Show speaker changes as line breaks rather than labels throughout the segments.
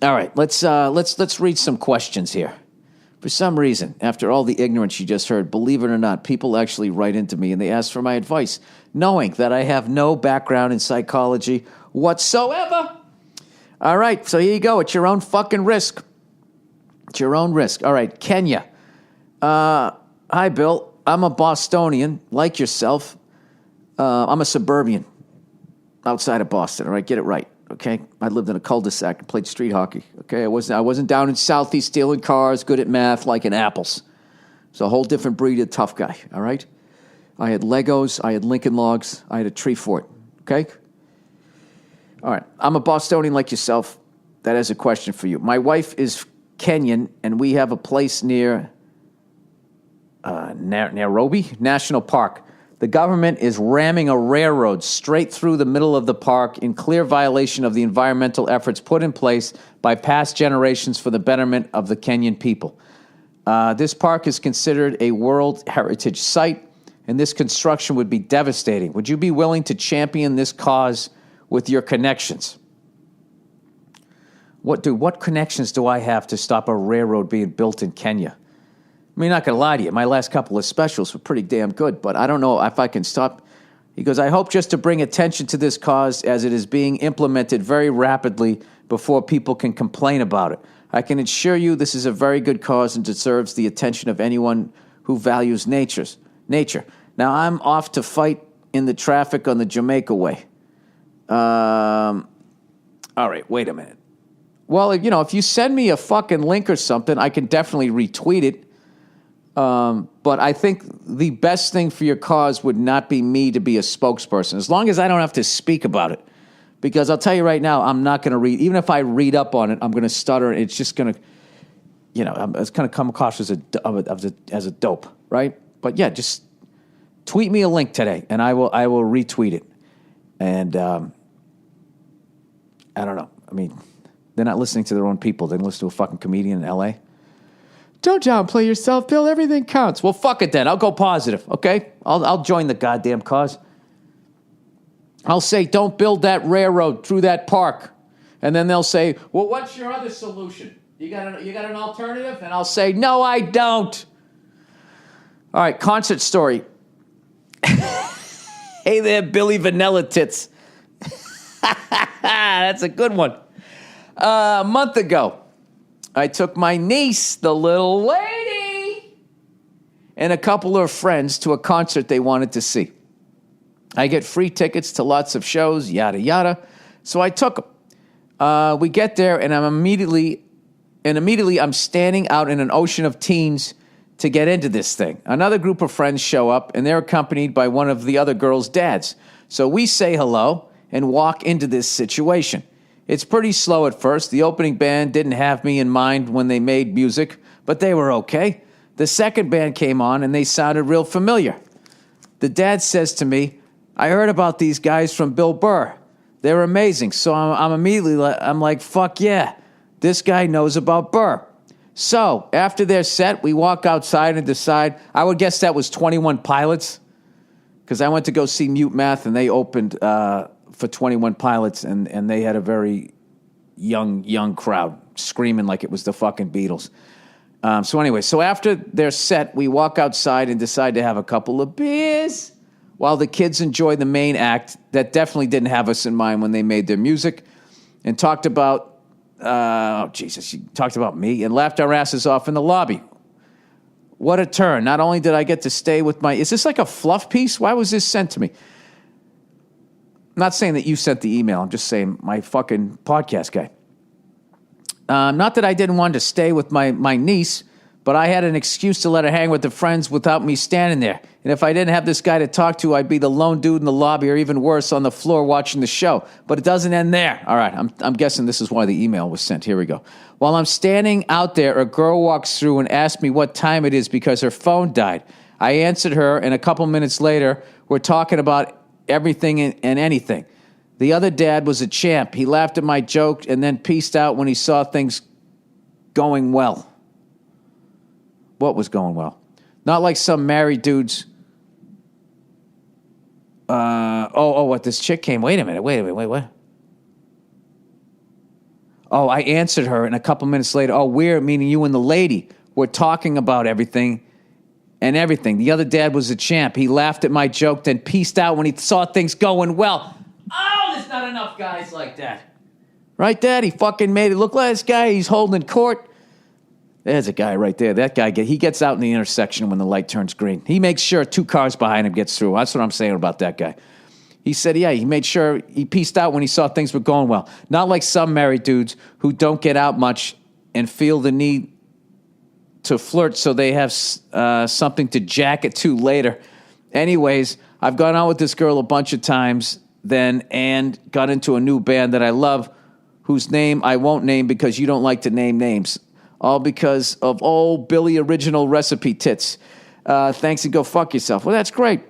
All right, let's read some questions here. For some reason, after all the ignorance you just heard, believe it or not, people actually write into me and they ask for my advice, knowing that I have no background in psychology whatsoever. All right, so here you go. It's your own fucking risk. It's your own risk. All right, Kenya. Hi, Bill. I'm a Bostonian, like yourself. I'm a suburban outside of Boston, all right? Get it right, okay? I lived in a cul-de-sac and played street hockey, okay? I wasn't down in Southeast stealing cars, good at math, liking apples. It's a whole different breed of tough guy, all right? I had Legos, I had Lincoln Logs, I had a tree fort, okay? All right, I'm a Bostonian like yourself. That has a question for you. My wife is Kenyan, and we have a place near Nairobi National Park. The government is ramming a railroad straight through the middle of the park in clear violation of the environmental efforts put in place by past generations for the betterment of the Kenyan people. This park is considered a World Heritage Site, and this construction would be devastating. Would you be willing to champion this cause with your connections? What connections do I have to stop a railroad being built in Kenya? I mean, not going to lie to you, my last couple of specials were pretty damn good, but I don't know if I can stop. He goes, I hope just to bring attention to this cause as it is being implemented very rapidly before people can complain about it. I can assure you this is a very good cause and deserves the attention of anyone who values nature. Now, I'm off to fight in the traffic on the Jamaica way. All right, wait a minute. Well, if you send me a fucking link or something, I can definitely retweet it. But I think the best thing for your cause would not be me to be a spokesperson, as long as I don't have to speak about it. Because I'll tell you right now, I'm not going to read. Even if I read up on it, I'm going to stutter. It's just going to, it's going to come across as a dope, right? But yeah, just tweet me a link today, and I will retweet it. And I don't know. I mean, they're not listening to their own people. They listen to a fucking comedian in L.A. Don't downplay yourself, Bill. Everything counts. Well, fuck it then. I'll go positive, okay? I'll join the goddamn cause. I'll say, don't build that railroad through that park. And then they'll say, well, what's your other solution? You got an alternative? And I'll say, no, I don't. All right, concert story. Hey there, Billy Vanilla Tits. That's a good one. A month ago, I took my niece, the little lady, and a couple of friends to a concert they wanted to see. I get free tickets to lots of shows, yada, yada. So I took them. We get there, and immediately I'm standing out in an ocean of teens to get into this thing. Another group of friends show up, and they're accompanied by one of the other girls' dads. So we say hello and walk into this situation. It's pretty slow at first. The opening band didn't have me in mind when they made music, but they were okay. The second band came on, and they sounded real familiar. The dad says to me, I heard about these guys from Bill Burr. They're amazing. So I'm like, fuck yeah, this guy knows about Burr. So after their set, we walk outside and decide, I would guess that was 21 Pilots, because I went to go see Mute Math, and they opened for 21 Pilots, and they had a very young crowd screaming like it was the fucking Beatles. So after their set, we walk outside and decide to have a couple of beers while the kids enjoy the main act that definitely didn't have us in mind when they made their music, and talked about, she talked about me and laughed our asses off in the lobby. What a turn. Not only did I get to stay with is this like a fluff piece? Why was this sent to me? I'm not saying that you sent the email. I'm just saying my fucking podcast guy. Not that I didn't want to stay with my niece, but I had an excuse to let her hang with the friends without me standing there. And if I didn't have this guy to talk to, I'd be the lone dude in the lobby, or even worse, on the floor watching the show. But it doesn't end there. All right, I'm guessing this is why the email was sent. Here we go. While I'm standing out there, a girl walks through and asks me what time it is because her phone died. I answered her, and a couple minutes later, we're talking about everything and anything. The other dad was a champ. He laughed at my joke and then peaced out when he saw things going well. What was going well? Not like some married dudes. What? This chick came. Wait a minute. What? Oh, I answered her, and a couple minutes later, oh, we're, meaning you and the lady, were talking about everything and everything. The other dad was a champ. He laughed at my joke, then pieced out when he saw things going well. Oh, there's not enough guys like that. Right, Dad? He fucking made it look like this guy. He's holding court. There's a guy right there. That guy, he gets out in the intersection when the light turns green. He makes sure 2 cars behind him gets through. That's what I'm saying about that guy. He said, yeah, he made sure he pieced out when he saw things were going well. Not like some married dudes who don't get out much and feel the need to flirt so they have something to jack it to later. Anyways, I've gone out with this girl a bunch of times then and got into a new band that I love, whose name I won't name because you don't like to name names. All because of old Billy Original Recipe Tits. Thanks and go fuck yourself. Well, that's great.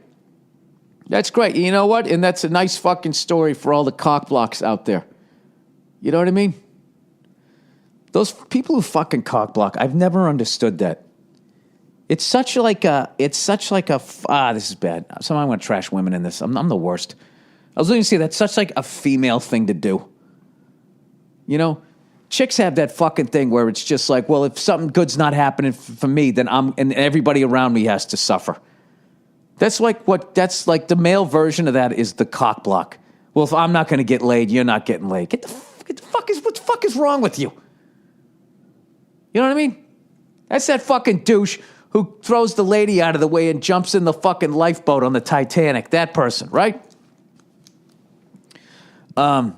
That's great. You know what? And that's a nice fucking story for all the cock blocks out there. You know what I mean? Those people who fucking cock block, I've never understood that. It's such like a, this is bad. Somehow I'm going to trash women in this. I'm the worst. I was going to say that's such like a female thing to do. You know? Chicks have that fucking thing where it's just like, well, if something good's not happening for me, then and everybody around me has to suffer. That's like the male version of that is the cock block. Well, if I'm not going to get laid, you're not getting laid. What the fuck is wrong with you? You know what I mean? That's that fucking douche who throws the lady out of the way and jumps in the fucking lifeboat on the Titanic. That person, right? I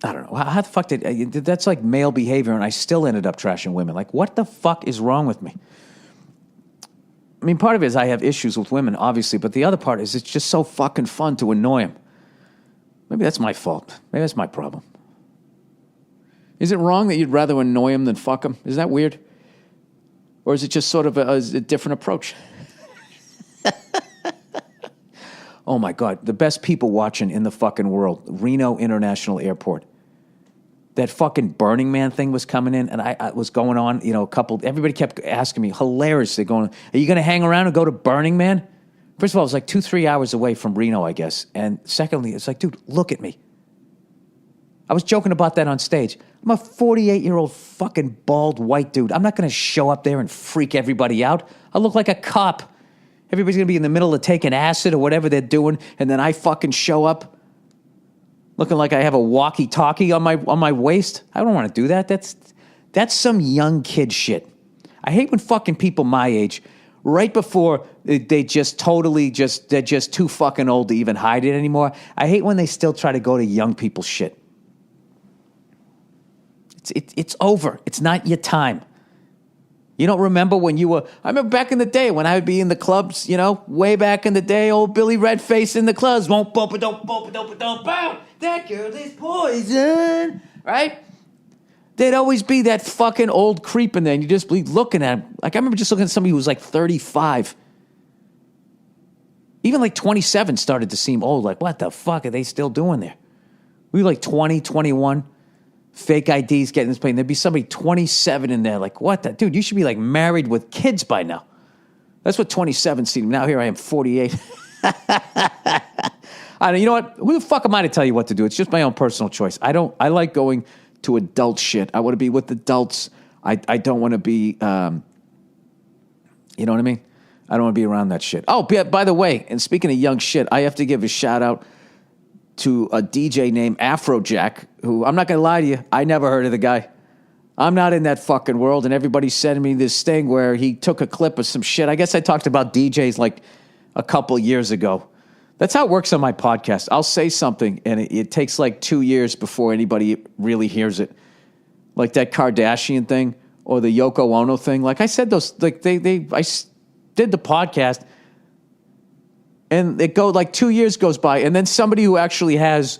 don't know. How the fuck that's like male behavior, and I still ended up trashing women. Like, what the fuck is wrong with me? I mean, part of it is I have issues with women, obviously, but the other part is it's just so fucking fun to annoy them. Maybe that's my fault. Maybe that's my problem. Is it wrong that you'd rather annoy them than fuck them? Is that weird? Or is it just sort of a different approach? Oh, my God. The best people watching in the fucking world. Reno International Airport. That fucking Burning Man thing was coming in, and I was going on, everybody kept asking me, hilariously going, are you going to hang around and go to Burning Man? First of all, it was like 2-3 hours away from Reno, I guess. And secondly, it's like, dude, look at me. I was joking about that on stage. I'm a 48-year-old fucking bald white dude. I'm not going to show up there and freak everybody out. I look like a cop. Everybody's going to be in the middle of taking acid or whatever they're doing, and then I fucking show up looking like I have a walkie-talkie on my waist. I don't want to do that. That's some young kid shit. I hate when fucking people my age, right before they're just too fucking old to even hide it anymore. I hate when they still try to go to young people shit. It's over. It's not your time. You don't remember when you were... I remember back in the day when I would be in the clubs, way back in the day, old Billy Redface in the clubs. Won't bump it, don't bump it, don't boom. That girl is poison, right? There'd always be that fucking old creep in there, and you just be looking at him. Like, I remember just looking at somebody who was like 35. Even like 27 started to seem old. Like, what the fuck are they still doing there? We were like 20, 21. Fake IDs getting this plane. There'd be somebody 27 in there. Like, what the? Dude, you should be like married with kids by now. That's what 27 seemed. Now here I am, 48. You know what? Who the fuck am I to tell you what to do? It's just my own personal choice. I like going to adult shit. I want to be with adults. I don't want to be, you know what I mean? I don't want to be around that shit. Oh, by the way, and speaking of young shit, I have to give a shout out to a DJ named Afrojack, who, I'm not going to lie to you, I never heard of the guy. I'm not in that fucking world, and everybody's sending me this thing where he took a clip of some shit. I guess I talked about DJs like a couple years ago. That's how it works on my podcast. I'll say something, and it takes like 2 years before anybody really hears it. Like that Kardashian thing or the Yoko Ono thing. Like I said, I did the podcast, and it like 2 years goes by, and then somebody who actually has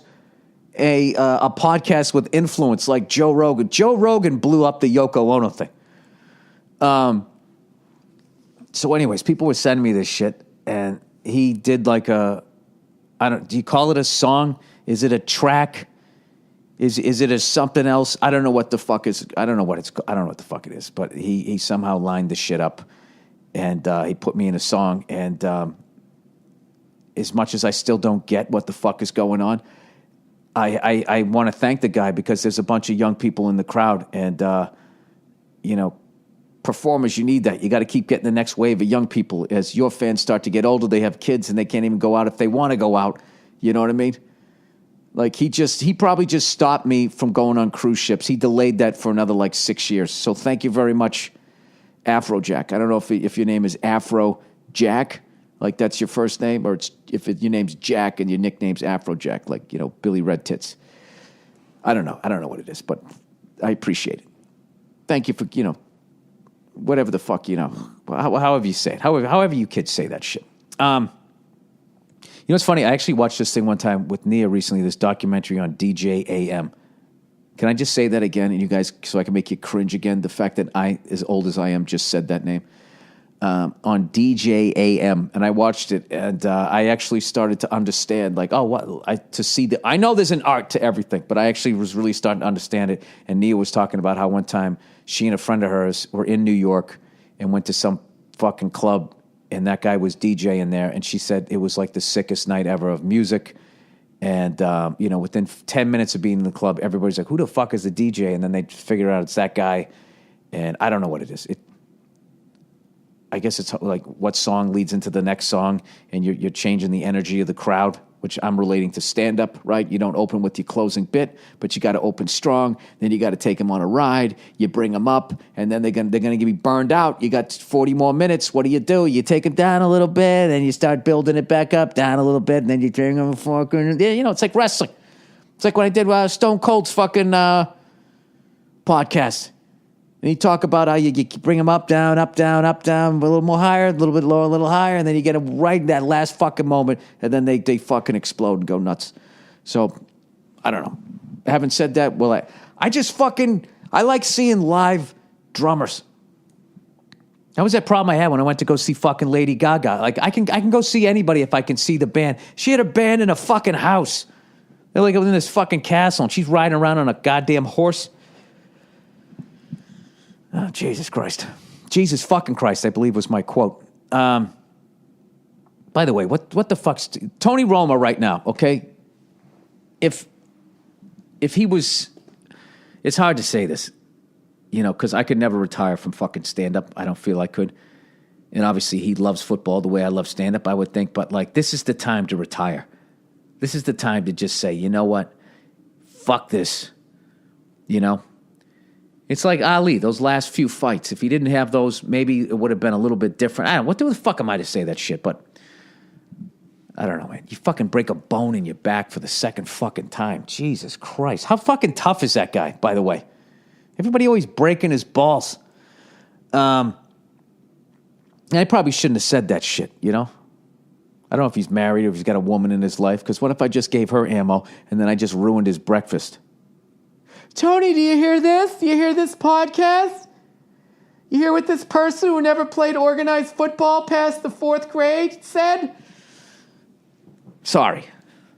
a podcast with influence, like Joe Rogan. Joe Rogan blew up the Yoko Ono thing. So, anyways, people were sending me this shit, and he did like do you call it a song? Is it a track? Is it a something else? I don't know what the fuck is. I don't know what the fuck it is. But he somehow lined the shit up, and he put me in a song, and as much as I still don't get what the fuck is going on, I want to thank the guy because there's a bunch of young people in the crowd, and performers, you need that. You got to keep getting the next wave of young people. As your fans start to get older, they have kids and they can't even go out if they want to go out. You know what I mean? Like he probably just stopped me from going on cruise ships. He delayed that for another like 6 years. So thank you very much, Afrojack. I don't know if your name is Afrojack, like that's your first name, or your name's Jack and your nickname's Afrojack, like Billy Red Tits. I don't know what it is, but I appreciate it. Thank you for whatever the fuck however you say it, however you kids say that shit. It's funny. I actually watched this thing one time with Nia recently, this documentary on DJ AM. Can I just say that again, and you guys, so I can make you cringe again? The fact that I, as old as I am, just said that name. On DJ AM, and I watched it, and I actually started to understand, I know there's an art to everything, but I actually was really starting to understand it, and Nia was talking about how one time she and a friend of hers were in New York and went to some fucking club, and that guy was DJing there, and she said it was like the sickest night ever of music. And, within 10 minutes of being in the club, everybody's like, who the fuck is the DJ? And then they figure out it's that guy. And I don't know what it is. I guess it's like what song leads into the next song, and you're changing the energy of the crowd, which I'm relating to stand-up, right? You don't open with your closing bit, but you got to open strong. Then you got to take them on a ride. You bring them up, and then they're gonna be burned out. You got 40 more minutes. What do? You take them down a little bit, and you start building it back up, down a little bit, and then you bring them fucking. It's like wrestling. It's like when I did Stone Cold's fucking podcast. And you talk about how you bring them up, down, a little more higher, a little bit lower, a little higher, and then you get them right in that last fucking moment, and then they fucking explode and go nuts. So, I don't know. Having said that, I like seeing live drummers. That was that problem I had when I went to go see fucking Lady Gaga. Like, I can go see anybody if I can see the band. She had a band in a fucking house. They're like in this fucking castle, and she's riding around on a goddamn horse. Oh, Jesus Christ. Jesus fucking Christ, I believe was my quote. By the way, what the fuck's... Tony Romo right now, okay? If he was... It's hard to say this, because I could never retire from fucking stand-up. I don't feel I could. And obviously he loves football the way I love stand-up, I would think. But, this is the time to retire. This is the time to just say, you know what? Fuck this. It's like Ali, those last few fights. If he didn't have those, maybe it would have been a little bit different. I don't know. What the fuck am I to say that shit? But I don't know, man. You fucking break a bone in your back for the second fucking time. Jesus Christ. How fucking tough is that guy, by the way? Everybody always breaking his balls. And I probably shouldn't have said that shit, I don't know if he's married or if he's got a woman in his life, because what if I just gave her ammo and then I just ruined his breakfast? Tony, do you hear this? Do you hear this podcast? You hear what this person who never played organized football past the 4th grade said? Sorry.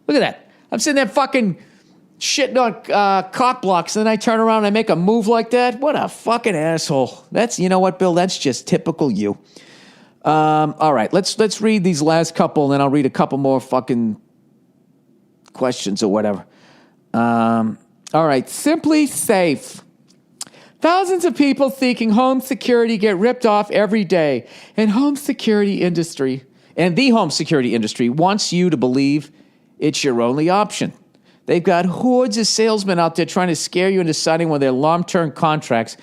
Look at that. I'm sitting there fucking shitting on cock blocks, and then I turn around and I make a move like that? What a fucking asshole. You know what, Bill? That's just typical you. All right, let's read these last couple, and then I'll read a couple more fucking questions or whatever. All right, Simply Safe. Thousands of people seeking home security get ripped off every day, and the home security industry wants you to believe it's your only option. They've got hordes of salesmen out there trying to scare you into signing one of their long-term contracts.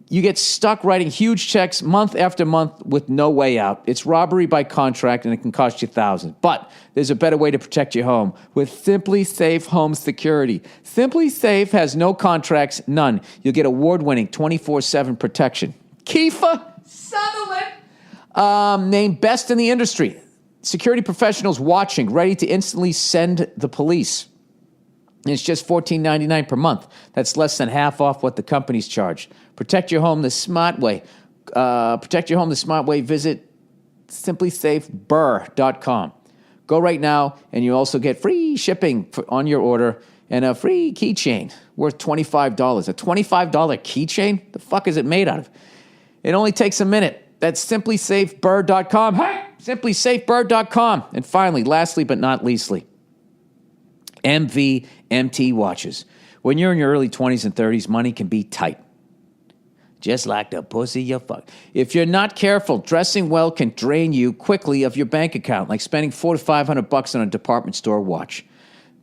You get stuck writing huge checks month after month with no way out. It's robbery by contract, and it can cost you thousands. But there's a better way to protect your home with Simply Safe Home Security. Simply Safe has no contracts, none. You'll get award-winning 24/7 protection. Kiefer Sutherland, named best in the industry. Security professionals watching, ready to instantly send the police. And it's just $14.99 per month. That's less than half off what the companies charge. Protect your home the smart way. Visit simplysafeburr.com. Go right now, and you also get free shipping on your order and a free keychain worth $25. A $25 keychain? The fuck is it made out of? It only takes a minute. That's simplysafeburr.com. Hey! Simplysafeburr.com. And finally, lastly but not leastly, MVMT watches. When you're in your early 20s and 30s, money can be tight. Just like the pussy you fuck. If you're not careful, dressing well can drain you quickly of your bank account, like spending $400 to $500 on a department store watch.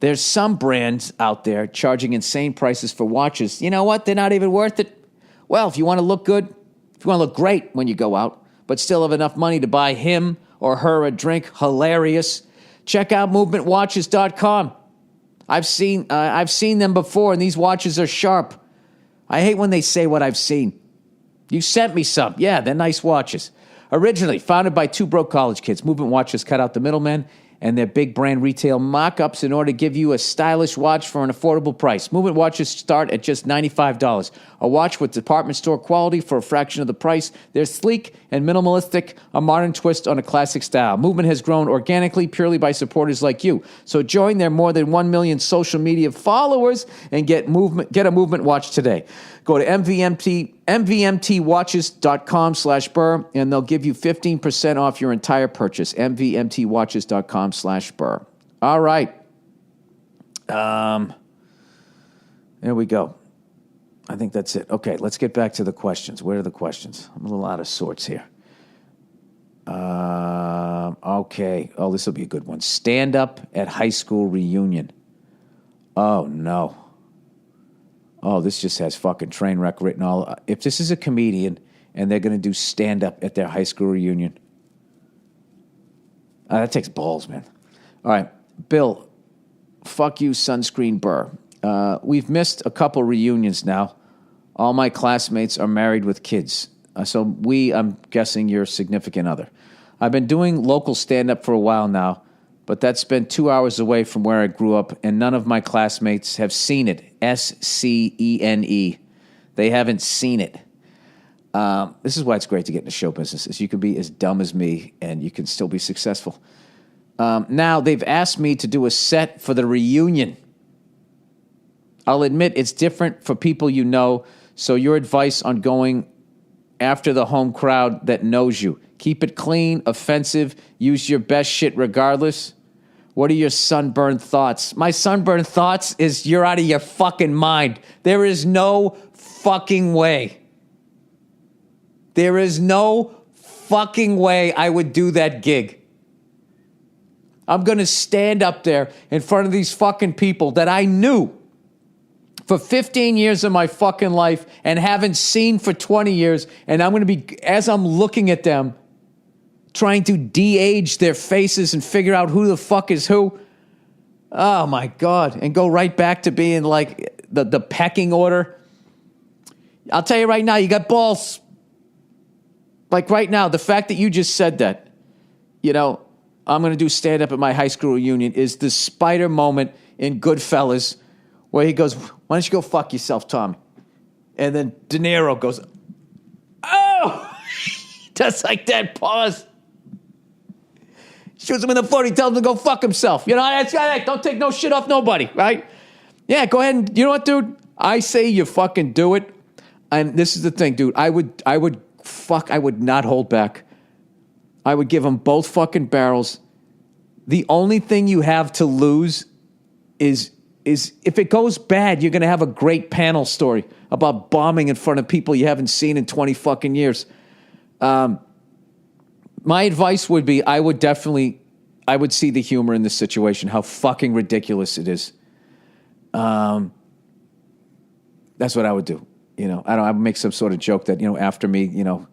There's some brands out there charging insane prices for watches. You know what? They're not even worth it. Well, if you want to look good, if you want to look great when you go out, but still have enough money to buy him or her a drink, hilarious, check out movementwatches.com. I've seen them before, and these watches are sharp. I hate when they say what I've seen. You sent me some. Yeah, they're nice watches. Originally founded by two broke college kids, Movement Watches cut out the middlemen and their big brand retail mock-ups in order to give you a stylish watch for an affordable price. Movement Watches start at just $95. A watch with department store quality for a fraction of the price. They're sleek and minimalistic, a modern twist on a classic style. Movement has grown organically purely by supporters like you. So join their more than 1 million social media followers and get a Movement watch today. Go to MVMTwatches.com/Burr, and they'll give you 15% off your entire purchase. MVMTwatches.com/Burr. All right. There we go. I think that's it. Okay, let's get back to the questions. Where are the questions? I'm a little out of sorts here. Okay. Oh, this will be a good one. Stand up at high school reunion. Oh, no. Oh, this just has fucking train wreck written all. If this is a comedian and they're going to do stand up at their high school reunion, that takes balls, man. All right, Bill, fuck you, Sunscreen Burr. We've missed a couple reunions now. All my classmates are married with kids. I'm guessing your significant other. I've been doing local stand up for a while now, but that's been 2 hours away from where I grew up, and none of my classmates have seen it. SCENE. They haven't seen it. This is why it's great to get into show business, is you can be as dumb as me, and you can still be successful. Now, they've asked me to do a set for the reunion. I'll admit it's different for people you know, so your advice on going after the home crowd that knows you. Keep it clean, offensive, use your best shit regardless. What are your sunburned thoughts? My sunburned thoughts is you're out of your fucking mind. There is no fucking way. There is no fucking way I would do that gig. I'm going to stand up there in front of these fucking people that I knew for 15 years of my fucking life and haven't seen for 20 years. And I'm going to be, as I'm looking at them, trying to de-age their faces and figure out who the fuck is who. Oh, my God. And go right back to being like the pecking order. I'll tell you right now, you got balls. Like right now, the fact that you just said that, you know, I'm going to do stand-up at my high school reunion is the Spider moment in Goodfellas where he goes, why don't you go fuck yourself, Tommy? And then De Niro goes, oh! Just like that, pause. Shoots him in the foot. He tells him to go fuck himself. You know, that's don't take no shit off nobody, right? Yeah, go ahead and, you know what, dude? I say you fucking do it. And this is the thing, dude. I would not hold back. I would give them both fucking barrels. The only thing you have to lose is if it goes bad, you're going to have a great panel story about bombing in front of people you haven't seen in 20 fucking years. My advice would be I would see the humor in this situation, how fucking ridiculous it is. That's what I would do. You know, I would make some sort of joke that, you know, after me, you know,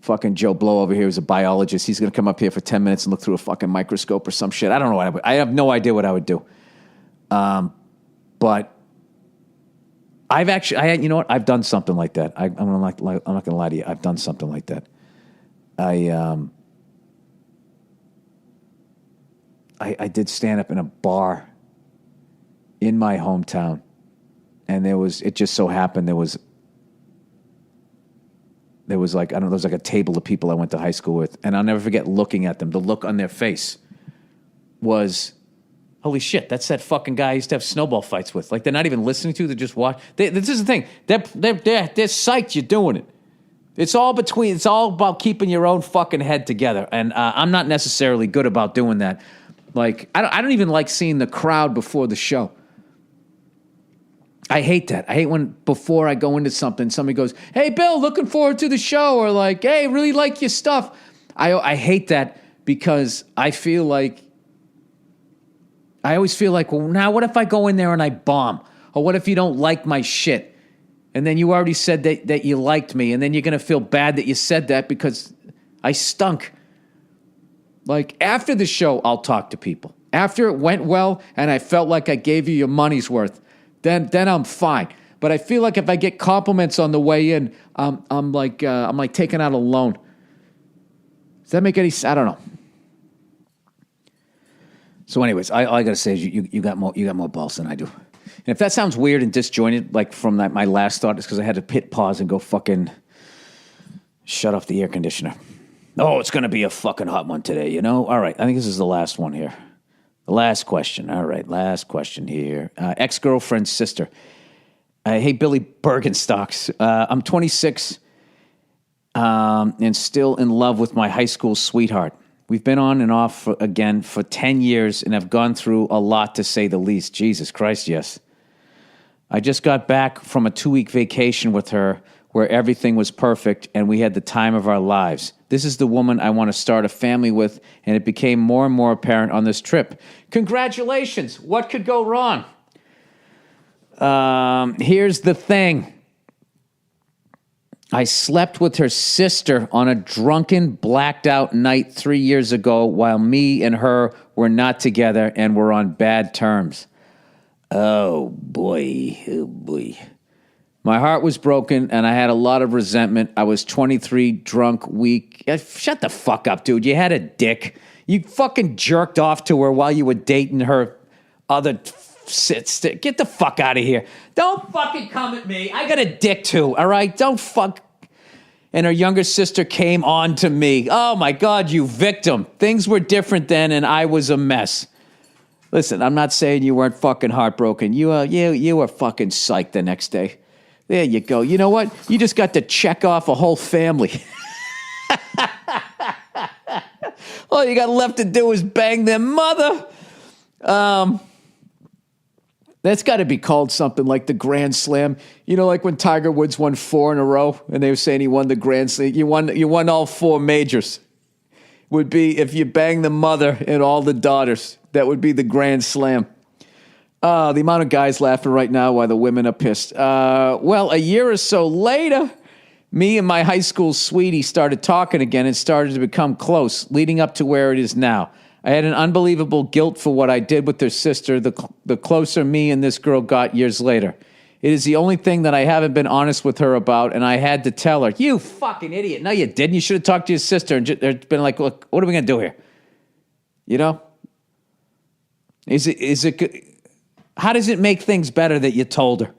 fucking Joe Blow over here is a biologist. He's going to come up here for 10 minutes and look through a fucking microscope or some shit. I don't know what I would. I have no idea what I would do. But you know what? I've done something like that. I'm not going to lie to you. I've done something like that. I did stand up in a bar in my hometown, and it just so happened there was like, I don't know, there was like a table of people I went to high school with, and I'll never forget looking at them. The look on their face was, holy shit, that's that fucking guy I used to have snowball fights with. Like, they're not even listening to, they're just watching. This is the thing. They're psyched you're doing it. It's all about keeping your own fucking head together. And I'm not necessarily good about doing that. Like, I don't even like seeing the crowd before the show. I hate that. I hate when before I go into something, somebody goes, "Hey, Bill, looking forward to the show," or like, "Hey, really like your stuff." I hate that because I always feel like, well, now what if I go in there and I bomb? Or what if you don't like my shit? And then you already said that you liked me, and then you're going to feel bad that you said that because I stunk. Like, after the show, I'll talk to people. After it went well and I felt like I gave you your money's worth, then I'm fine. But I feel like if I get compliments on the way in, I'm like taking out a loan. Does that make any sense? I don't know. So, anyways, all I gotta say is you got more balls than I do. And if that sounds weird and disjointed, like from my last thought, it's because I had to hit pause and go fucking shut off the air conditioner. Oh, it's gonna be a fucking hot one today, you know? All right, I think this is the last one here. The last question. All right, last question here. Ex-girlfriend's sister. Hey, Billy Bergenstocks. I'm 26 and still in love with my high school sweetheart. We've been on and off again for 10 years and have gone through a lot, to say the least. Jesus Christ, yes. I just got back from a 2-week vacation with her where everything was perfect and we had the time of our lives. This is the woman I want to start a family with, and it became more and more apparent on this trip. Congratulations. What could go wrong? Here's the thing. I slept with her sister on a drunken, blacked-out night 3 years ago while me and her were not together and were on bad terms. Oh, boy. Oh, boy. My heart was broken, and I had a lot of resentment. I was 23, drunk, weak. Shut the fuck up, dude. You had a dick. You fucking jerked off to her while you were dating her other sister. Get the fuck out of here. Don't fucking come at me. I got a dick, too, all right? Don't fuck. And her younger sister came on to me. Oh, my God, you victim. Things were different then, and I was a mess. Listen, I'm not saying you weren't fucking heartbroken. You were fucking psyched the next day. There you go. You know what? You just got to check off a whole family. All you got left to do is bang their mother. That's got to be called something like the Grand Slam. You know, like when Tiger Woods won 4 in a row, and they were saying he won the Grand Slam. You won all 4 majors. Would be if you bang the mother and all the daughters. That would be the Grand Slam. The amount of guys laughing right now while the women are pissed. Well, a year or so later, me and my high school sweetie started talking again and started to become close, leading up to where it is now. I had an unbelievable guilt for what I did with their sister, the closer me and this girl got years later. It is the only thing that I haven't been honest with her about, and I had to tell her, "You fucking idiot. No, you didn't. You should have talked to your sister and been like, look, what are we going to do here?" You know? Is it how does it make things better that you told her?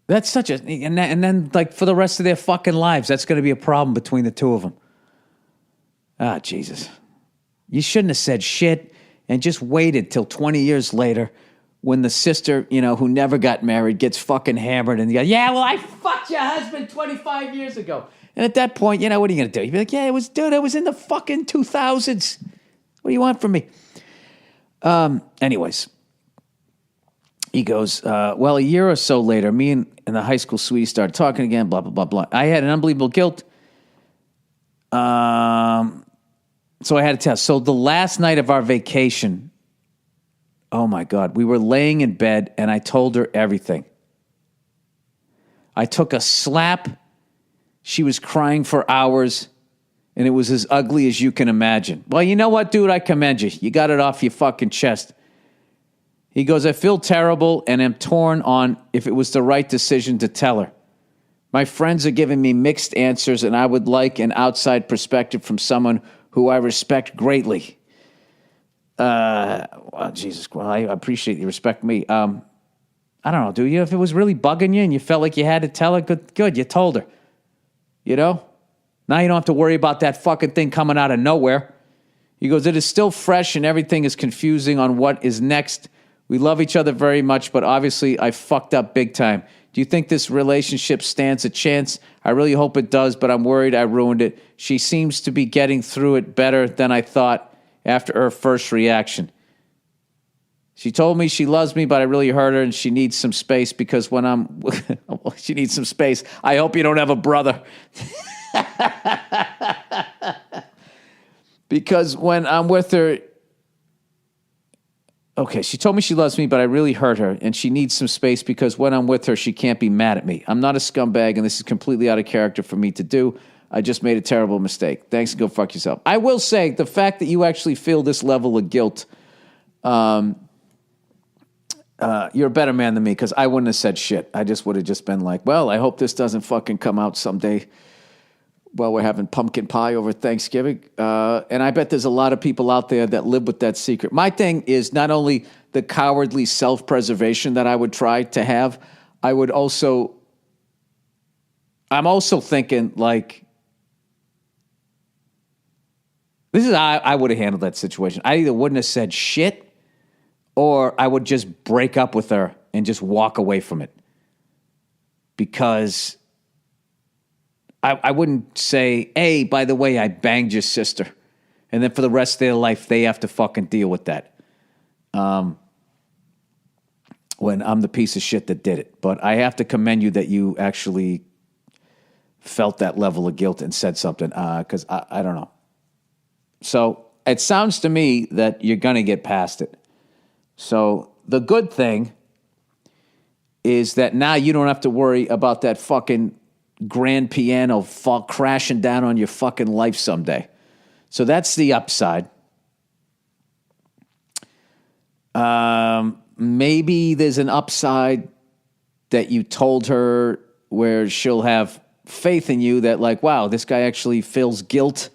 That's such a... And then, like, for the rest of their fucking lives, that's going to be a problem between the two of them. Ah, Jesus. You shouldn't have said shit and just waited till 20 years later when the sister, you know, who never got married gets fucking hammered and you go, "Yeah, well, I fucked your husband 25 years ago." And at that point, you know, what are you going to do? You'd be like, "Yeah, it was in the fucking 2000s. What do you want from me?" Anyways, he goes, well, a year or so later, me and the high school sweetie started talking again, blah, blah, blah, blah. I had an unbelievable guilt. So I had to tell. So the last night of our vacation, oh my God, we were laying in bed and I told her everything. I took a slap. She was crying for hours. And it was as ugly as you can imagine. Well, you know what, dude? I commend you. You got it off your fucking chest. He goes, I feel terrible and am torn on if it was the right decision to tell her. My friends are giving me mixed answers, and I would like an outside perspective from someone who I respect greatly. Well, Jesus, well, I appreciate you respect me. I don't know, do you? If it was really bugging you and you felt like you had to tell her, good, you told her. You know? Now you don't have to worry about that fucking thing coming out of nowhere. He goes, it is still fresh and everything is confusing on what is next. We love each other very much, but obviously I fucked up big time. Do Do you think this relationship stands a chance? I really hope it does, but I'm worried I ruined it. She seems to be getting through it better than I thought after her first reaction. She told me she loves me, but I really hurt her, and she needs some space because when I'm... she needs some space. I hope you don't have a brother. Because when I'm with her... Okay, she told me she loves me, but I really hurt her, and she needs some space because when I'm with her, she can't be mad at me. I'm not a scumbag, and this is completely out of character for me to do. I just made a terrible mistake. Thanks, and go fuck yourself. I will say, the fact that you actually feel this level of guilt, you're a better man than me, because I wouldn't have said shit. I just would have just been like, well, I hope this doesn't fucking come out someday while we're having pumpkin pie over Thanksgiving. And I bet there's a lot of people out there that live with that secret. My thing is not only the cowardly self-preservation that I would try to have, I'm also thinking, like, this is how I would have handled that situation. I either wouldn't have said shit, or I would just break up with her and just walk away from it. Because I wouldn't say, hey, by the way, I banged your sister. And then for the rest of their life, they have to fucking deal with that. When I'm the piece of shit that did it. But I have to commend you that you actually felt that level of guilt and said something. Because I don't know. So it sounds to me that you're going to get past it. So the good thing is that now you don't have to worry about that fucking grand piano fall crashing down on your fucking life someday. So that's the upside. Maybe there's an upside that you told her where she'll have faith in you that, like, wow, this guy actually feels guilt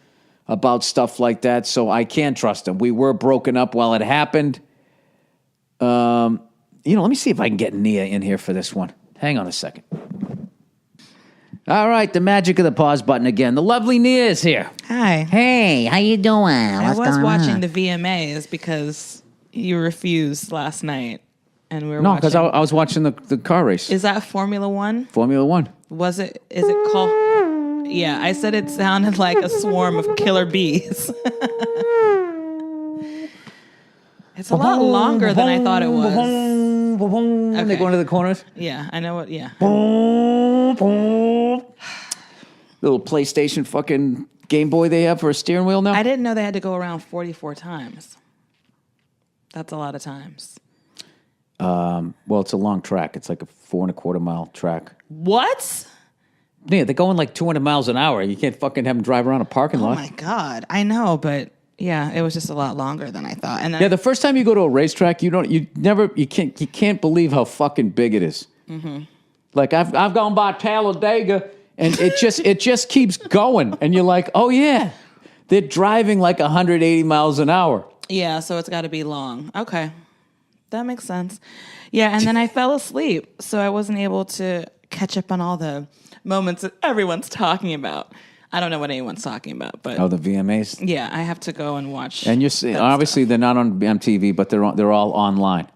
about stuff like that, so I can trust him. We were broken up while it happened. Let me see if I can get Nia in here for this one. Hang on a second. All right, the magic of the pause button again. The lovely Nia is here.
Hi.
Hey, how you doing?
I
What's
was
going
watching
on?
the VMAs because you refused last night, and we were
No, because
watching.
I was watching the car race.
Is that Formula One?
Formula One.
Was it? Is it called? Yeah, I said it sounded like a swarm of killer bees. It's a lot longer than I thought it was.
They go into the corners.
Yeah, I know what. Yeah.
Little PlayStation fucking Game Boy they have for a steering wheel now.
I didn't know they had to go around 44 times. That's a lot of times.
Well, it's a long track. It's like a 4.25 mile track.
What?
Yeah, they're going like 200 miles an hour. You can't fucking have them drive around a parking
Oh
lot.
my God. I know, but yeah, it was just a lot longer than I thought. And then,
Yeah, the first time you go to a racetrack, you can't believe how fucking big it is. Mm-hmm. Like I've gone by Talladega, and it just keeps going, and you're like, oh yeah, they're driving like 180 miles an hour.
yeah, so it's got to be long. Okay. That makes sense. Yeah, and then I fell asleep, so I wasn't able to catch up on all the moments that everyone's talking about. I don't know what anyone's talking about, but
Oh, the VMAs.
yeah, I have to go and watch.
And you're seeing, obviously they're not on MTV, but they're all online.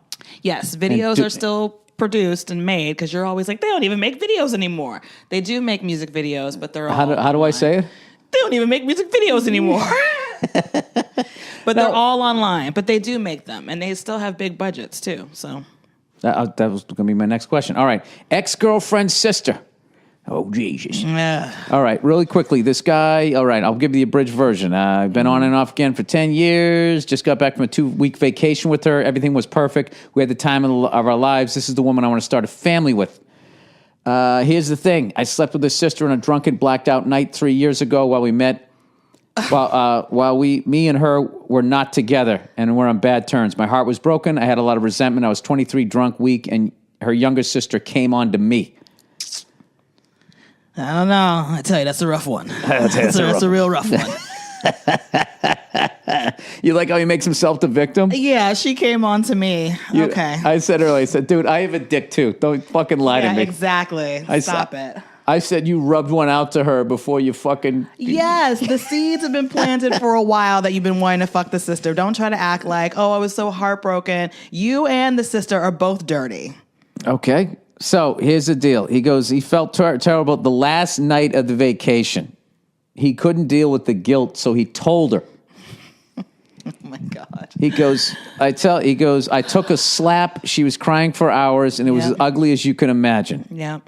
Yes, videos are still produced and made because you're always like, they don't even make videos anymore. They do make music videos, but they're all
How do I say it?
They don't even make music videos anymore. But they're all online. But they do make them, and they still have big budgets too. So
That was going to be my next question. All right, ex-girlfriend's sister. Oh Jesus! All right, really quickly, this guy. All right, I'll give you the abridged version. I've been on and off again for 10 years. Just got back from a 2-week vacation with her. Everything was perfect. We had the time of our lives. This is the woman I want to start a family with. Here's the thing: I slept with his sister on a drunken, blacked out night 3 years ago while we met. While me and her were not together and we're on bad terms. My heart was broken. I had a lot of resentment. I was 23, drunk, weak, and her younger sister came on to me.
I don't know. I tell you, that's a rough one. That's a real rough one.
You like how he makes himself the victim?
Yeah, she came on to me. Okay.
I said earlier, dude, I have a dick too. Don't fucking lie to me.
Exactly. Stop it.
I said you rubbed one out to her before you fucking...
Yes, the seeds have been planted for a while that you've been wanting to fuck the sister. Don't try to act like, oh, I was so heartbroken. You and the sister are both dirty.
Okay. So here's the deal. He goes, he felt terrible the last night of the vacation. He couldn't deal with the guilt, so he told her.
Oh my God.
He goes, I took a slap. She was crying for hours, and it was as ugly as you can imagine.
Yeah.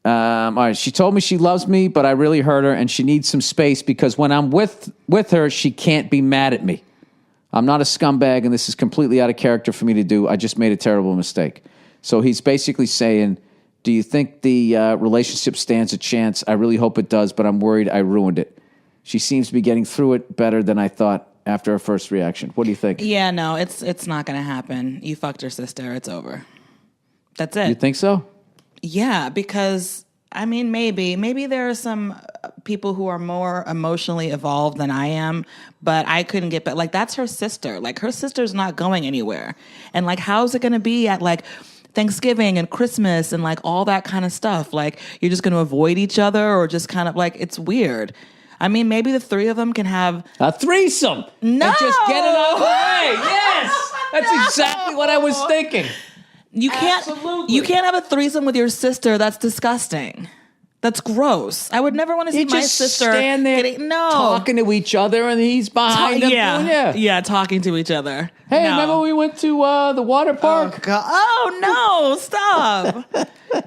All right. She told me she loves me, but I really hurt her, and she needs some space because when I'm with her, she can't be mad at me. I'm not a scumbag, and this is completely out of character for me to do. I just made a terrible mistake. So he's basically saying, do you think the relationship stands a chance? I really hope it does, but I'm worried I ruined it. She seems to be getting through it better than I thought after her first reaction. What do you think?
Yeah, no, it's not going to happen. You fucked her sister. It's over. That's it.
You think so?
Yeah, because, I mean, maybe there are some people who are more emotionally evolved than I am, but I couldn't get back. Like, that's her sister. Like, her sister's not going anywhere. And, like, how's it going to be at, like, Thanksgiving and Christmas and, like, all that kind of stuff? Like, you're just going to avoid each other or just kind of, like, it's weird. I mean, maybe the three of them can have
a threesome.
No,
and just get it out of the way. Yes, that's exactly what I was thinking.
You can't have a threesome with your sister. That's disgusting. That's gross. I would never want to see my sister
stand there talking to each other, and he's behind them.
Yeah, talking to each other.
Hey, remember we went to the water park?
Oh no, stop.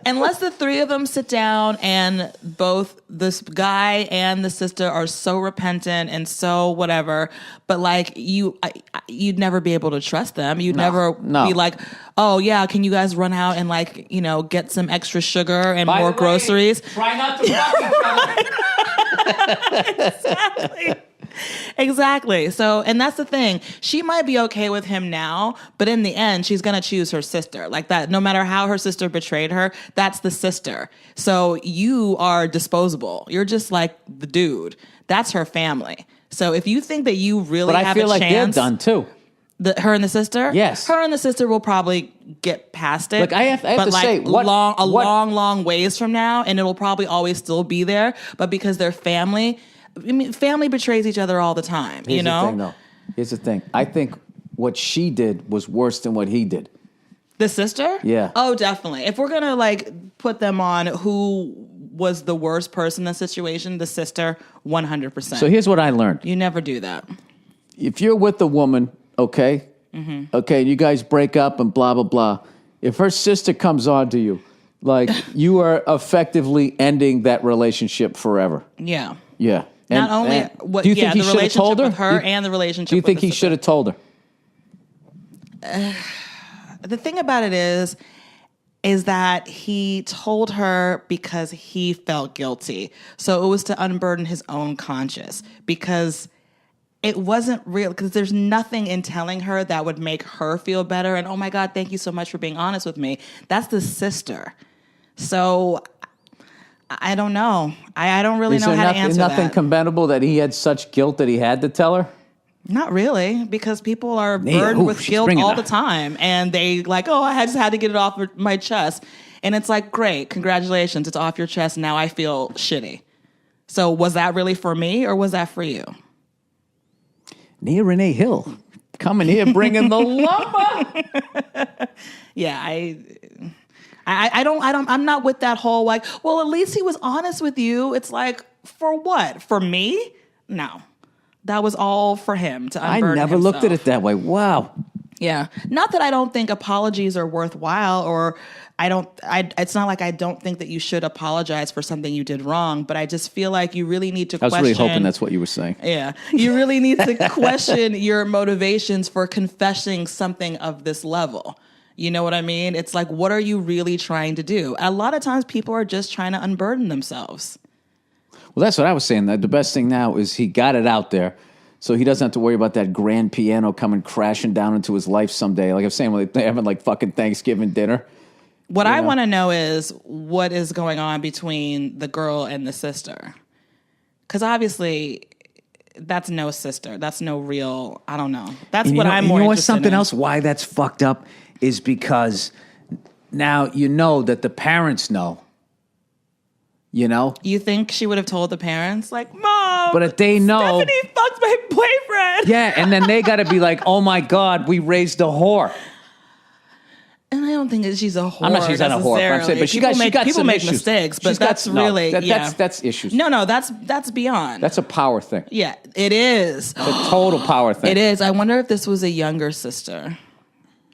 Unless the three of them sit down and both this guy and the sister are so repentant and so whatever, but like you'd never be able to trust them. You'd never be like, oh yeah, can you guys run out and like, get some extra sugar and more groceries?
Try not to fuck each other.
Exactly. So, and that's the thing. She might be okay with him now, but in the end, she's going to choose her sister. Like that, no matter how her sister betrayed her, that's the sister. So you are disposable. You're just like the dude. That's her family. So if you think that you really have a chance...
But I feel like they're done too.
Her and the sister?
Yes.
Her and the sister will probably get past it.
Look, I have to say...
long ways from now, and it'll probably always still be there. But because they're family... I mean, family betrays each other all the time,
Here's the thing, though. Here's the thing. I think what she did was worse than what he did.
The sister?
Yeah.
Oh, definitely. If we're going to, like, put them on who was the worst person in the situation, the sister, 100%.
So here's what I learned.
You never do that.
If you're with a woman, okay, okay, you guys break up and blah, blah, blah. If her sister comes on to you, like, you are effectively ending that relationship forever.
Yeah.
Yeah.
Not only
do you think he
the
should have told her?
With her and the relationship.
Do you
with
think
the
he should have told her?
The thing about it is that he told her because he felt guilty. So it was to unburden his own conscience because it wasn't real. Because there's nothing in telling her that would make her feel better. And oh my God, thank you so much for being honest with me. That's the sister. So I don't know. I don't really know how to answer that.
Is nothing commendable that he had such guilt that he had to tell her?
Not really, because people are burdened with guilt all the time. And they like, oh, I just had to get it off my chest. And it's like, great, congratulations, it's off your chest. Now I feel shitty. So was that really for me or was that for you?
Nia Renee Hill coming here bringing the lumber.
Yeah, I'm not with that whole like, well, at least he was honest with you. It's like, for what? For me? No. That was all for him to unburden
I never
himself.
looked at it that way. Wow.
Yeah. Not that I don't think apologies are worthwhile or it's not like I don't think that you should apologize for something you did wrong, but I just feel like you really need to question.
I was really hoping that's what you were saying.
Yeah. You really need to question your motivations for confessing something of this level. You know what I mean? It's like, what are you really trying to do? A lot of times people are just trying to unburden themselves.
Well, that's what I was saying. The best thing now is he got it out there, so he doesn't have to worry about that grand piano coming crashing down into his life someday. Like I'm saying, when they're having like fucking Thanksgiving dinner.
What I want to know is what is going on between the girl and the sister. Because obviously, that's no sister. That's no real, I don't know. That's what I'm more interested in. You know what's
something else? Why that's fucked up is because now you know that the parents know. You know?
You think she would have told the parents? Like, Mom,
but if they know,
Stephanie fucked my boyfriend.
Yeah, and then they got to be like, oh my God, we raised a whore.
And I don't don't think that she's a whore.
I'm not. She's not a whore. I'm saying, but she got
people
some
make
issues.
mistakes, but
She's got-
that's
no,
really
that's issues.
No, that's beyond.
That's a power thing.
Yeah, it is.
It's a total power thing.
It is. I wonder if this was a younger sister.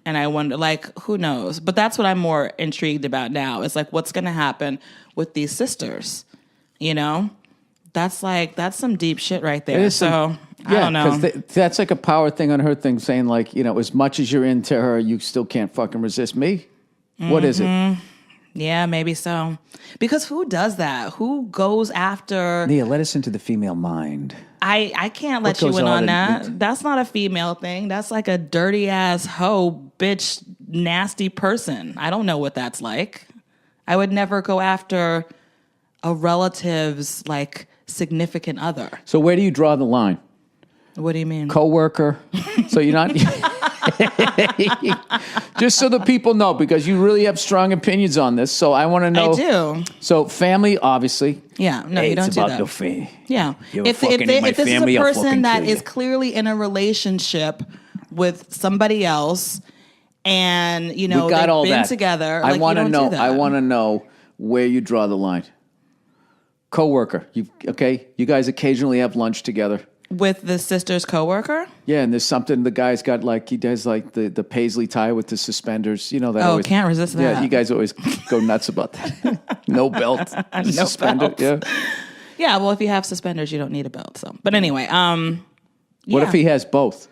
And I wonder, like, who knows? But that's what I'm more intrigued about now. It's like, what's going to happen with these sisters? You know? That's some deep shit right there. So, I don't know.
Because that's like a power thing on her thing, saying, like, you know, as much as you're into her, you still can't fucking resist me. What is it?
Yeah, maybe so. Because who does that? Who goes after...
Nia, let us into the female mind.
I can't let you in on that. That's not a female thing. That's like a dirty ass hoe, bitch, nasty person. I don't know what that's like. I would never go after a relative's like significant other.
So where do you draw the line?
What do you mean?
Coworker. So you're not... Just so the people know, because you really have strong opinions on this. So I want to know.
I do.
So family, obviously.
Yeah, no, you don't
it's
do
about
that.
the family.
Yeah, if this is a person that is clearly in a relationship with somebody else, and you know they've been together,
I want to know.
Do that.
I want to know where you draw the line. Coworker, you guys occasionally have lunch together.
With the sister's coworker?
Yeah, and there's something the guy's got, like, he does like the paisley tie with the suspenders. You know that.
Oh, can't resist that.
Yeah, you guys always go nuts about that. No belt,
no
suspender.
belt.
Yeah.
Yeah, well, if you have suspenders, you don't need a belt. So, but anyway,
What if he has both?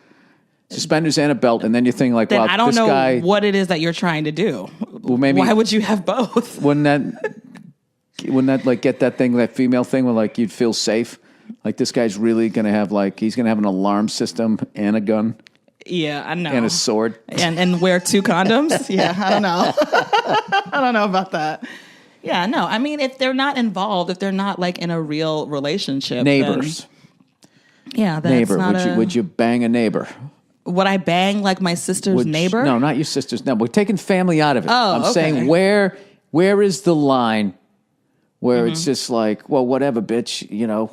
Suspenders and a belt, and then you think like,
then
well,
I don't
this
know
guy,
what it is that you're trying to do.
Well, maybe
why would you have both?
Wouldn't that like get that thing, that female thing, where like you'd feel safe? Like this guy's really gonna have he's gonna have an alarm system and a gun.
Yeah, I know.
And a sword.
And wear 2 condoms. Yeah, I don't know. I don't know about that. Yeah, no. I mean, if they're not involved, if they're not like in a real relationship,
Neighbors.
Then
Neighbor. Would you bang a neighbor?
Would I bang like my sister's neighbor?
No, not your sister's. No, we're taking family out of it.
Oh,
I'm
okay.
saying where is the line where it's just like, well, whatever, bitch, you know.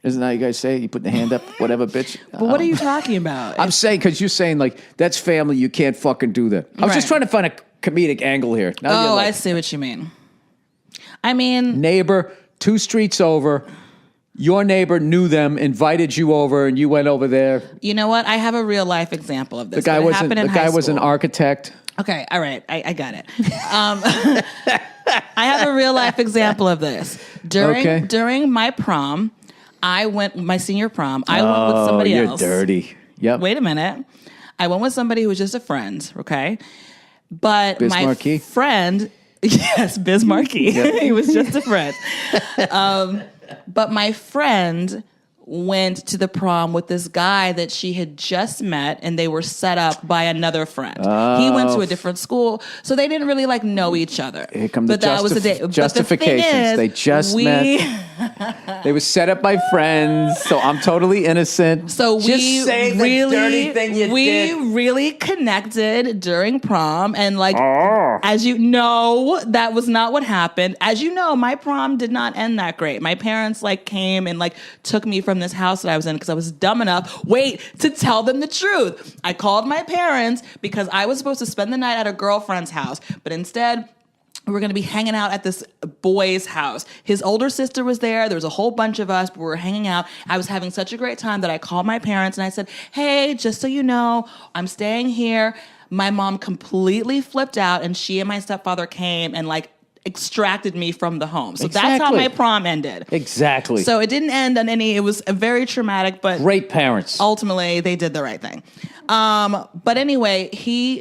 Isn't that how you guys say it? You put the hand up, whatever, bitch.
But what are you talking about?
I'm saying, because you're saying, like, that's family, you can't fucking do that. I was just trying to find a comedic angle here. Now
I see what you mean. I mean...
Neighbor, 2 streets over, your neighbor knew them, invited you over, and you went over there.
You know what? I have a real life example of this.
The guy was an architect.
Okay, all right. I got it. I have a real life example of this. During my prom... my senior prom, I went with somebody else.
You're dirty. Yep.
Wait a minute. I went with somebody who was just a friend, okay? But my friend, yes, Biz Markie. He was just a friend. But my friend went to the prom with this guy that she had just met, and they were set up by another friend. He went to a different school, so they didn't really know each other.
Here come the justifications. They just met. They were set up by friends, so I'm totally innocent.
So
just say the dirty thing you did.
We really connected during prom, and as you know, that was not what happened. As you know, my prom did not end that great. My parents came and took me from this house that I was in because I was dumb enough, to tell them the truth. I called my parents because I was supposed to spend the night at a girlfriend's house, but instead we were going to be hanging out at this boy's house. His older sister was there. There was a whole bunch of us, but we were hanging out. I was having such a great time that I called my parents and I said, hey, just so you know, I'm staying here. My mom completely flipped out, and she and my stepfather came and extracted me from the home. So that's how my prom ended.
Exactly.
So it didn't end on it was a very traumatic, but
great parents.
Ultimately, they did the right thing. But anyway,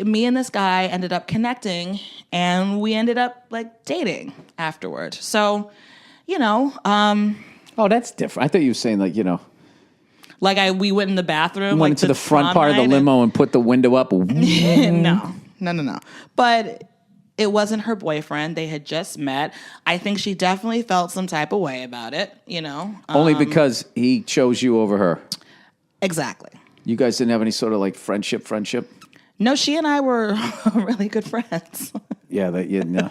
me and this guy ended up connecting, and we ended up dating afterward. So,
oh, that's different. I thought you were saying
we went in the bathroom.
Went into the front part of the limo and put the window up.
No. But it wasn't her boyfriend. They had just met. I think she definitely felt some type of way about it,
Only because he chose you over her.
Exactly.
You guys didn't have any sort of friendship?
No, she and I were really good friends.
Yeah, no,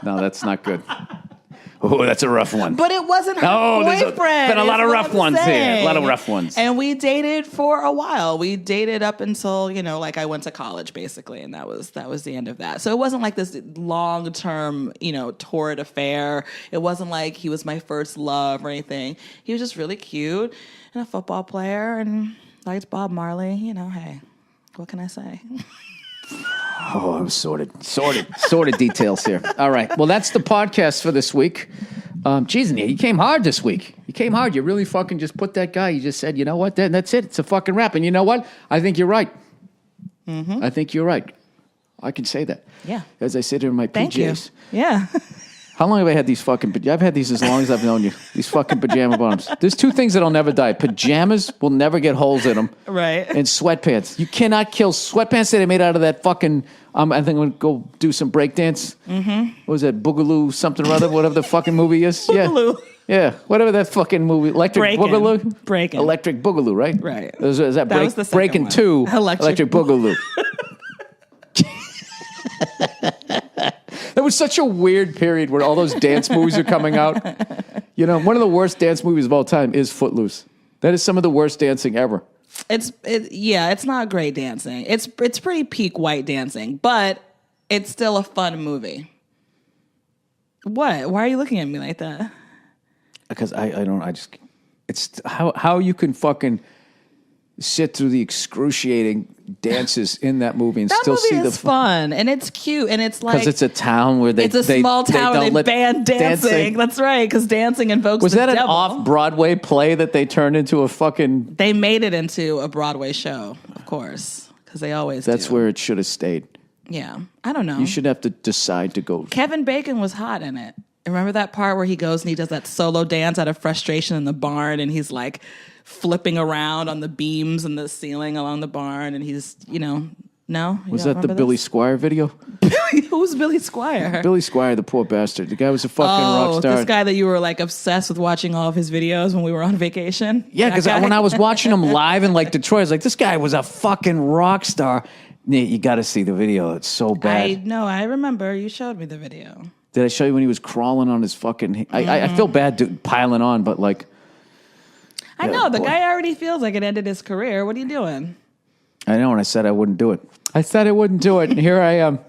that's not good. Oh, that's a rough one.
But it wasn't her boyfriend.
There's been a lot of rough ones
saying.
here. A lot of rough ones.
And we dated for a while. We dated up until, like I went to college basically, and that was the end of that. So it wasn't like this long-term, torrid affair. It wasn't like he was my first love or anything. He was just really cute and a football player and liked Bob Marley. Hey, what can I say?
Oh, I'm sordid details here. All right. Well, that's the podcast for this week. Geez, you came hard this week. You came hard. You really fucking just put that guy. You just said, you know what? That's it. It's a fucking wrap. And you know what? I think you're right. Mm-hmm. I think you're right. I can say that.
Yeah.
As I sit here in my PJs.
Thank you. Yeah.
How long have I had these fucking... I've had these as long as I've known you. These fucking pajama bottoms. There's two things that'll never die. Pajamas will never get holes in them.
Right.
And sweatpants. You cannot kill sweatpants that are made out of that fucking... I think I'm going to go do some breakdance. Mm-hmm. What was that? Boogaloo something or other? Whatever the fucking movie is.
Boogaloo.
Yeah. Whatever that fucking movie. Electric Boogaloo?
Breaking.
Electric Boogaloo, right?
Right.
Is that
was the second
Breaking
one.
2?
Electric
Boogaloo. That was such a weird period where all those dance movies are coming out. One of the worst dance movies of all time is Footloose. That is some of the worst dancing ever.
It's not great dancing. It's pretty peak white dancing, but it's still a fun movie. What? Why are you looking at me like that?
Because it's how you can fucking sit through the excruciating dances in that movie and
that
still
movie
see
is fun and it's cute and it's like
because it's a town where
it's a small town where they ban dancing. That's right, because dancing invokes
was
the
that
devil.
An off-Broadway play that they turned into a fucking...
They made it into a Broadway show, of course, because they always
That's
do.
where it should have stayed.
Yeah, I don't know.
You should have to decide to go.
Kevin Bacon was hot in it. Remember that part where he goes and he does that solo dance out of frustration in the barn and he's like flipping around on the beams and the ceiling along the barn and he's, no?
Was that the Billy Squire video?
Who's Billy Squire?
Billy Squire, the poor bastard. The guy was a fucking rock star.
This guy that you were like obsessed with watching all of his videos when we were on vacation?
Yeah, because when I was watching him live in like Detroit, I was like, this guy was a fucking rock star. You got to see the video. It's so bad.
I remember. You showed me the video.
Did I show you when he was crawling on his fucking... I feel bad piling on, but like...
I know. The guy already feels like it ended his career. What are you doing?
I know, and I said I wouldn't do it. I said I wouldn't do it, and here I am.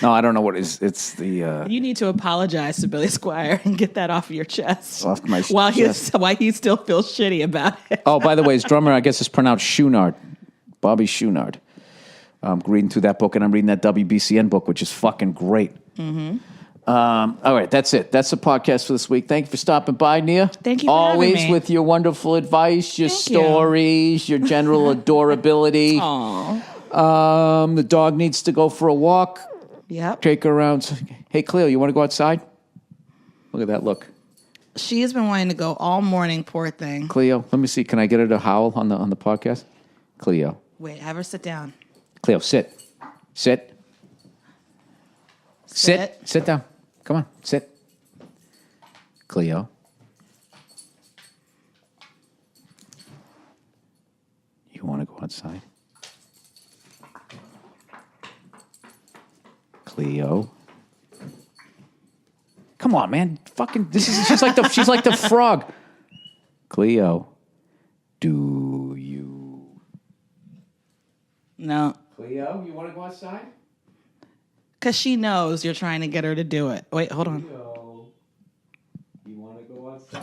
No, I don't know what it is. It's the...
You need to apologize to Billy Squire and get that off your chest.
Off my
while
chest.
Why he still feels shitty about it.
Oh, by the way, his drummer, I guess, is pronounced Schoonard. Bobby Schoonard. I'm reading through that book, and I'm reading that WBCN book, which is fucking great. Mm-hmm. All right, that's it. That's the podcast for this week. Thank you for stopping by, Nia.
Thank you for
Always
having me.
with your wonderful advice, your
Thank
stories, your general adorability.
Aww.
The dog needs to go for a walk.
Yep.
Take her around. Hey, Cleo, you want to go outside? Look at that look.
She has been wanting to go all morning, poor thing.
Cleo, let me see. Can I get her to howl on the podcast? Cleo.
Wait, have her sit down.
Cleo, sit. Sit. Sit down. Come on, sit. Cleo. You want to go outside? Cleo. Come on, man. Fucking she's like the frog. Cleo. Do you?
No.
Cleo, you want to go outside?
Because she knows you're trying to get her to do it. Wait, hold on.
Cleo, you want to go outside?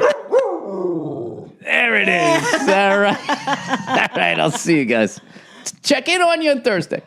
There it is. All right. All right, I'll see you guys. Check in on you on Thursday.